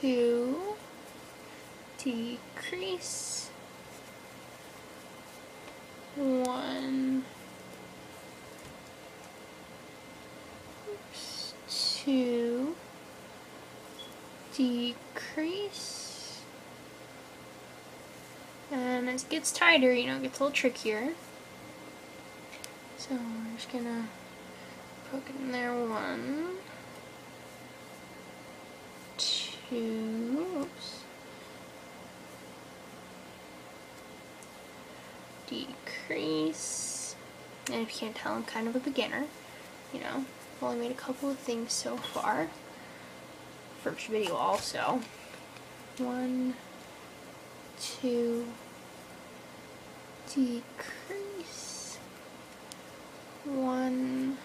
2, decrease, 1, 2, decrease, and as it gets tighter, you know, it gets a little trickier. So we're just gonna poke it in there. 1, 2, oops, decrease, and if you can't tell, I'm kind of a beginner, you know, I've only made a couple of things so far. First video also. 1, 2, decrease, 1,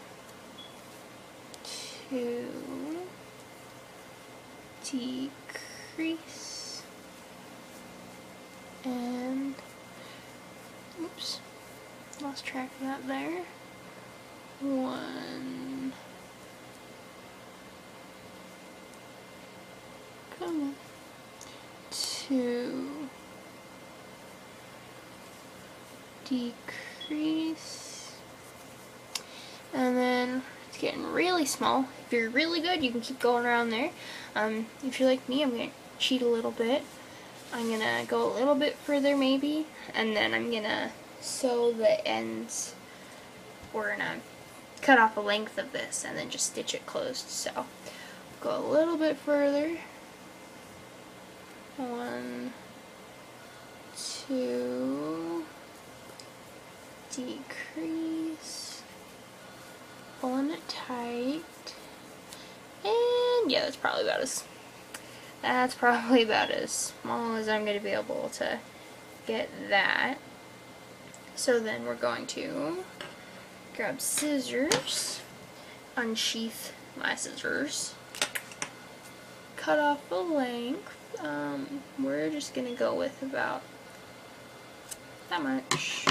2, decrease, and oops, lost track of that there. 1, come on, 2, decrease, and then it's getting really small. If you're really good, you can keep going around there. If you're like me, I'm going to cheat a little bit. I'm going to go a little bit further maybe, and then I'm going to sew the ends. We're going to cut off the length of this and then just stitch it closed. So go a little bit further. 1, 2, decrease, pulling it tight, and yeah, that's probably about as small as I'm going to be able to get that. So then we're going to grab scissors, unsheath my scissors, cut off the length. We're just going to go with about that much.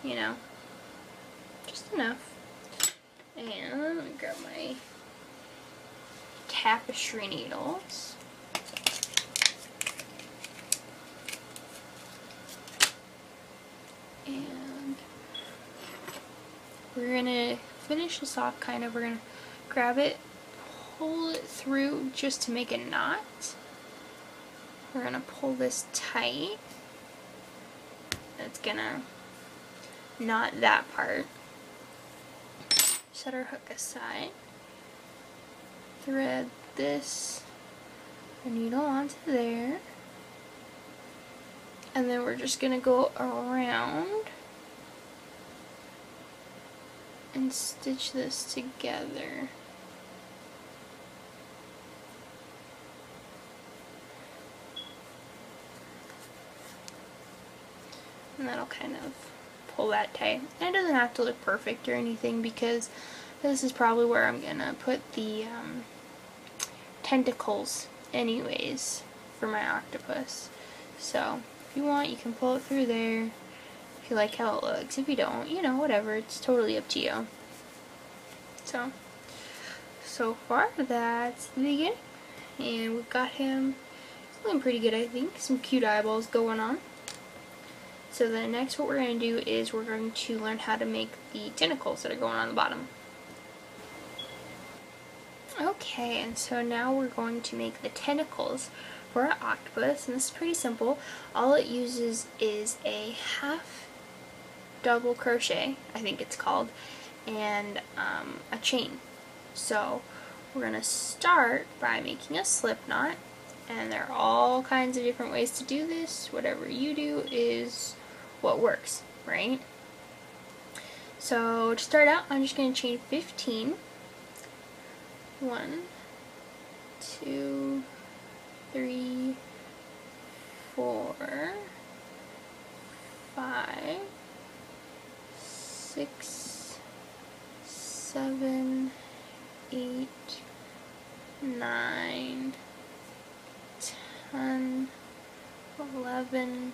You know, just enough. And let me grab my tapestry needles. And we're gonna finish this off kind of. We're gonna grab it, pull it through just to make a knot. We're gonna pull this tight. It's gonna knot that part. Set our hook aside. Thread this needle onto there. And then we're just gonna go around and stitch this together. And that'll kind of pull that tight. And it doesn't have to look perfect or anything, because this is probably where I'm gonna put the tentacles anyways for my octopus. So if you want, you can pull it through there if you like how it looks. If you don't, you know, whatever, it's totally up to you. So far that's the beginning, and we've got him looking pretty good, I think. Some cute eyeballs going on. So then next what we're going to do is we're going to learn how to make the tentacles that are going on the bottom. Okay, and so now we're going to make the tentacles for our octopus, and this is pretty simple. All it uses is a half double crochet, I think it's called, and a chain. So we're going to start by making a slip knot, and there are all kinds of different ways to do this. Whatever you do is what works, right? So to start out, I'm just going to chain 15. 1, 2, 3, 4, 5, 6, 7, 8, 9, 10, 11,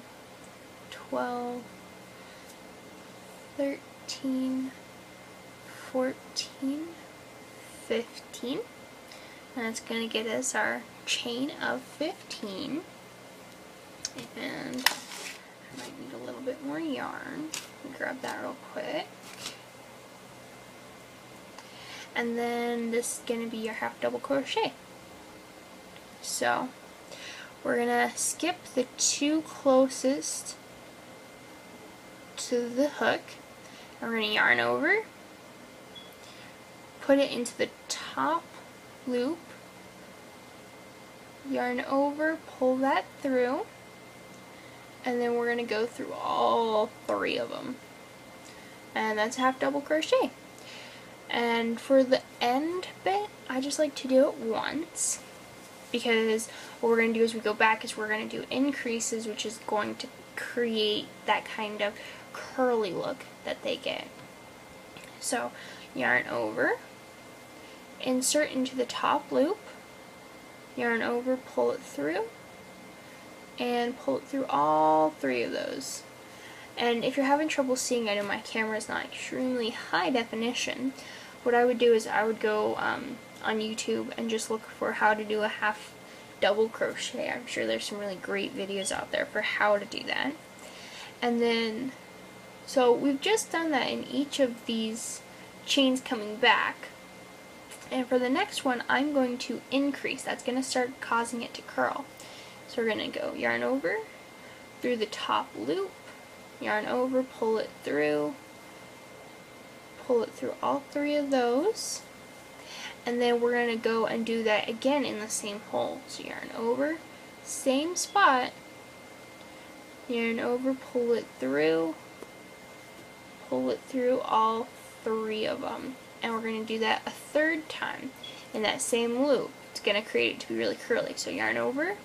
12, 13, 14, 15, and it's going to get us our chain of 15. And I might need a little bit more yarn. Grab that real quick. And then this is going to be your half double crochet. So we're going to skip the two closest to the hook, and we're going to yarn over, put it into the top loop, yarn over, pull that through, and then we're going to go through all 3 of them, and that's half double crochet. And for the end bit, I just like to do it once, because what we're going to do as we go back is we're going to do increases, which is going to create that kind of curly look that they get. So yarn over, insert into the top loop, yarn over, pull it through, and pull it through all 3 of those. And if you're having trouble seeing, I know my camera is not extremely high definition, what I would do is I would go on YouTube and just look for how to do a half double crochet. I'm sure there's some really great videos out there for how to do that. And then, so we've just done that in each of these chains coming back. And for the next one, I'm going to increase. That's going to start causing it to curl. So we're going to go yarn over, through the top loop, yarn over, pull it through all 3 of those. And then we're going to go and do that again in the same hole. So yarn over, same spot, yarn over, pull it through all 3 of them. And we're going to do that a 3rd time in that same loop. It's going to create it to be really curly. So yarn over,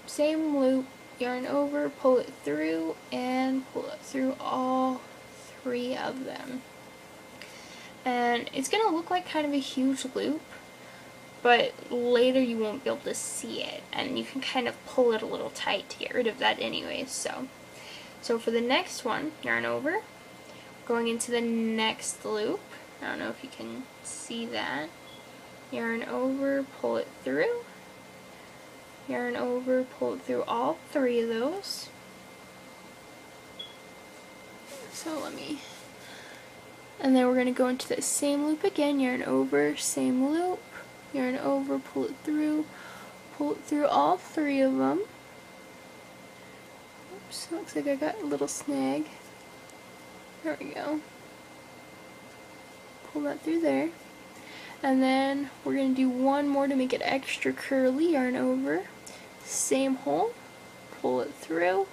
same loop, yarn over, pull it through, and pull it through all 3 of them. And it's going to look like kind of a huge loop, but later you won't be able to see it, and you can kind of pull it a little tight to get rid of that anyways. So for the next one, yarn over, going into the next loop, I don't know if you can see that, yarn over, pull it through, yarn over, pull it through all 3 of those. So and then we're going to go into the same loop again, yarn over, same loop, yarn over, pull it through all 3 of them. Oops, looks like I got a little snag. There we go. Pull that through there. And then we're going to do one more to make it extra curly, yarn over, same hole, pull it through.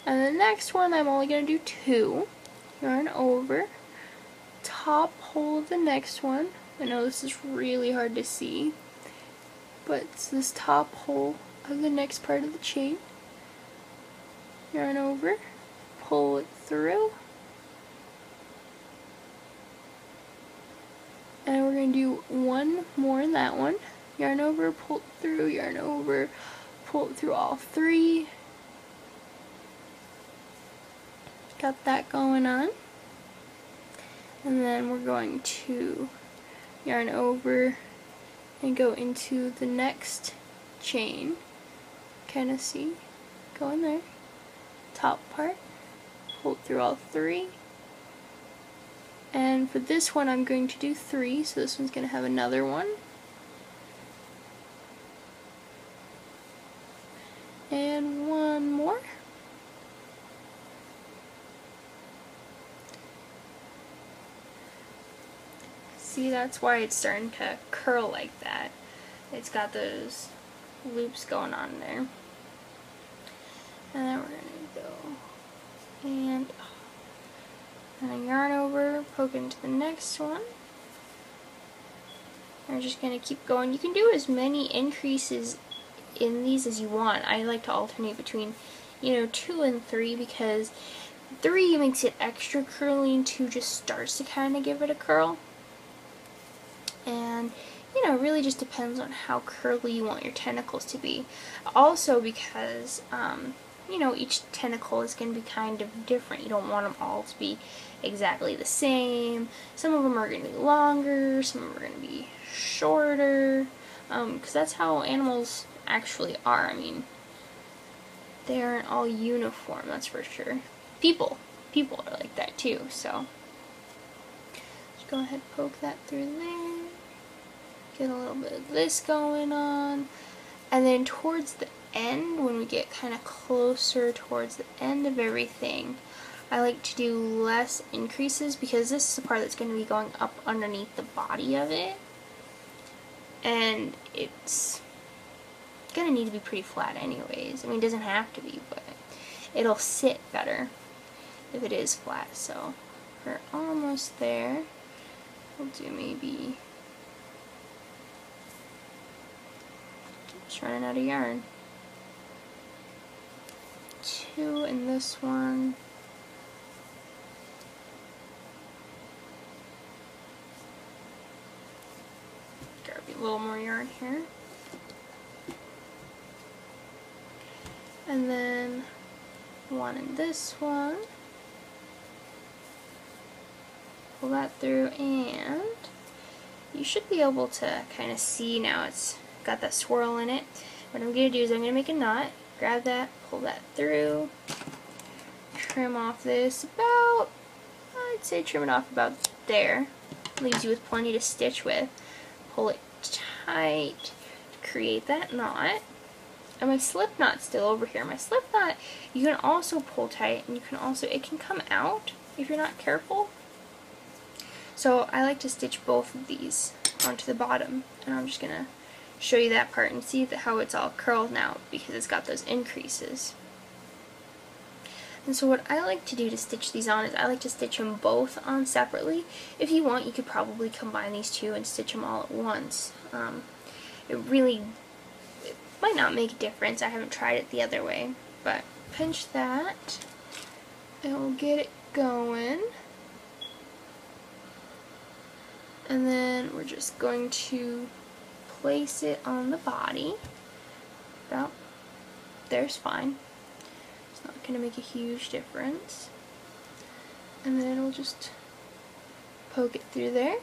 And the next one, I'm only going to do 2. Yarn over, top hole of the next one. I know this is really hard to see, but it's this top hole of the next part of the chain. Yarn over, pull it through. And we're going to do one more in that one. Yarn over, pull it through, yarn over, pull it through all 3. Got that going on. And then we're going to yarn over and go into the next chain. Kind of see, go in there, top part, pull it through all 3. And for this one I'm going to do 3, so this one's going to have another one. And one more. See, that's why it's starting to curl like that. It's got those loops going on there. And then we're going to go and yarn over, poke into the next one. We're just going to keep going. You can do as many increases in these as you want. I like to alternate between, 2 and 3, because 3 makes it extra curly and 2 just starts to kind of give it a curl. And it really just depends on how curly you want your tentacles to be. Also, because you know, each tentacle is going to be kind of different. You don't want them all to be exactly the same. Some of them are going to be longer, some of them are going to be shorter, because that's how animals actually are. I mean, they aren't all uniform, that's for sure. People are like that too, so just go ahead and poke that through there. Get a little bit of this going on. And then towards the end, when we get kind of closer towards the end of everything, I like to do less increases because this is the part that's going to be going up underneath the body of it. And it's going to need to be pretty flat anyways. I mean, it doesn't have to be, but it'll sit better if it is flat. So we're almost there. We'll do maybe, just running out of yarn. 2 in this one. Grab a little more yarn here. And then 1 in this one. Pull that through, and you should be able to kind of see now it's got that swirl in it. What I'm going to do is I'm going to make a knot, grab that, pull that through, trim off this about, I'd say trim it off about there. Leaves you with plenty to stitch with. Pull it tight to create that knot. And my slip knot's still over here. My slip knot you can also pull tight, and you can also, it can come out if you're not careful. So I like to stitch both of these onto the bottom, and I'm just going to show you that part and see how it's all curled now because it's got those increases. And so what I like to do to stitch these on is I like to stitch them both on separately. If you want, you could probably combine these two and stitch them all at once. It might not make a difference. I haven't tried it the other way, but pinch that and we'll get it going. And then we're just going to place it on the body. About there's fine. It's not going to make a huge difference. And then we'll just poke it through there.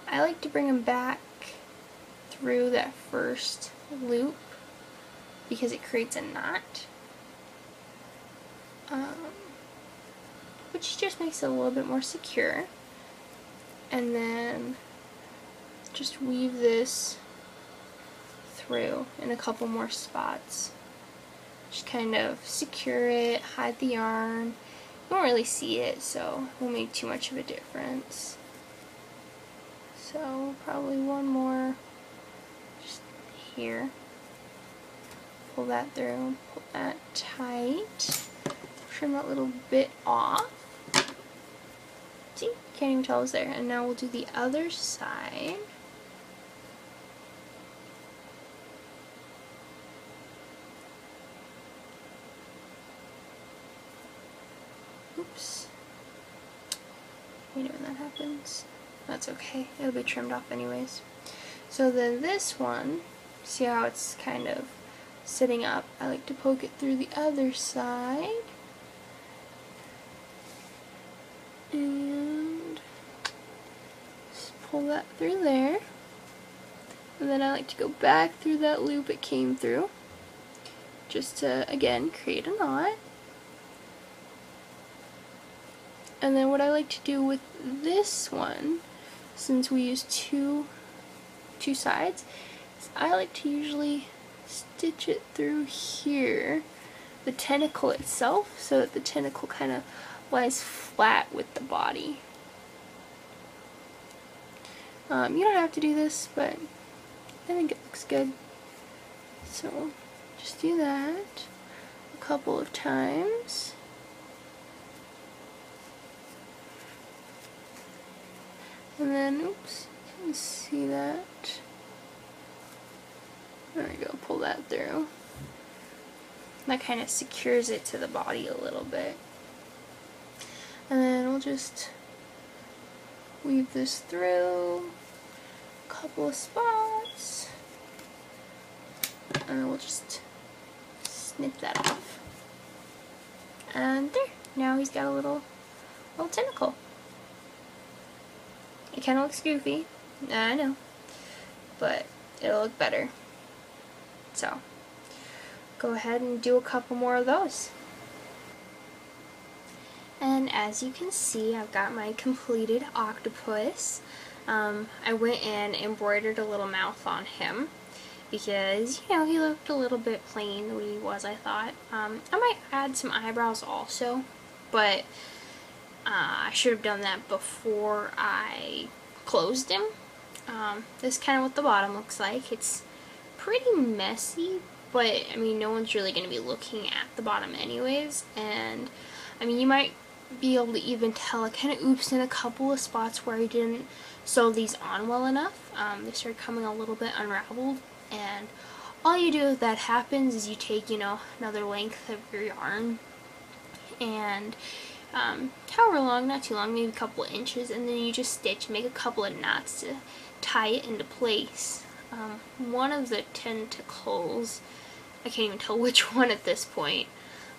I like to bring them back through that first loop because it creates a knot. Which just makes it a little bit more secure. And then just weave this through in a couple more spots. Just kind of secure it, hide the yarn. You won't really see it, so it won't make too much of a difference. So probably one more just here. Pull that through, pull that tight. Trim that little bit off. See? You can't even tell it was there. And now we'll do the other side. Oops. I hate it when that happens. That's okay. It'll be trimmed off anyways. So then this one, see how it's kind of sitting up? I like to poke it through the other side. And just pull that through there. And then I like to go back through that loop it came through. Just to, again, create a knot. And then what I like to do with this one, since we use two sides, is I like to usually stitch it through here, the tentacle itself, so that the tentacle kind of lies flat with the body. You don't have to do this, but I think it looks good. So just do that a couple of times. And then, oops, you can see that. There we go, pull that through. That kind of secures it to the body a little bit. And then we'll just weave this through a couple of spots. and we'll just snip that off. And there, now he's got a little tentacle. It kind of looks goofy, I know, but it'll look better. So, go ahead and do a couple more of those. And as you can see, I've got my completed octopus. I went and embroidered a little mouth on him because, you know, he looked a little bit plain the way he was, I thought. I might add some eyebrows also, but I should have done that before I closed him. This is kind of what the bottom looks like. It's pretty messy, but I mean, no one's really going to be looking at the bottom anyways, and I mean, you might be able to even tell I kind of oopsed in a couple of spots where I didn't sew these on well enough. They started coming a little bit unraveled, and all you do if that happens is you take, you know, another length of your yarn and however long, not too long, maybe a couple of inches, and then you just stitch, make a couple of knots to tie it into place. One of the tentacles, I can't even tell which one at this point,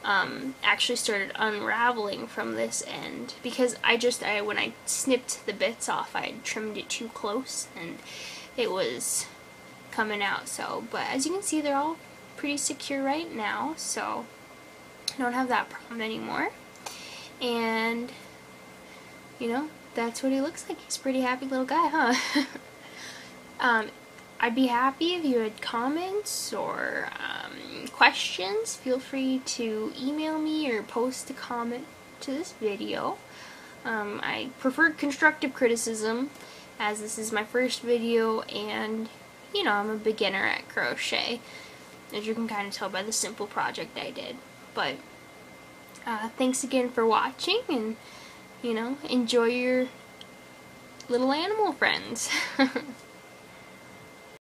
actually started unraveling from this end because when I snipped the bits off, I had trimmed it too close and it was coming out. So, but as you can see, they're all pretty secure right now, so I don't have that problem anymore. And you know, that's what he looks like. He's a pretty happy little guy, huh? I'd be happy if you had comments or questions. Feel free to email me or post a comment to this video. I prefer constructive criticism, as this is my first video and, you know, I'm a beginner at crochet, as you can kind of tell by the simple project I did. But thanks again for watching, and, you know, enjoy your little animal friends.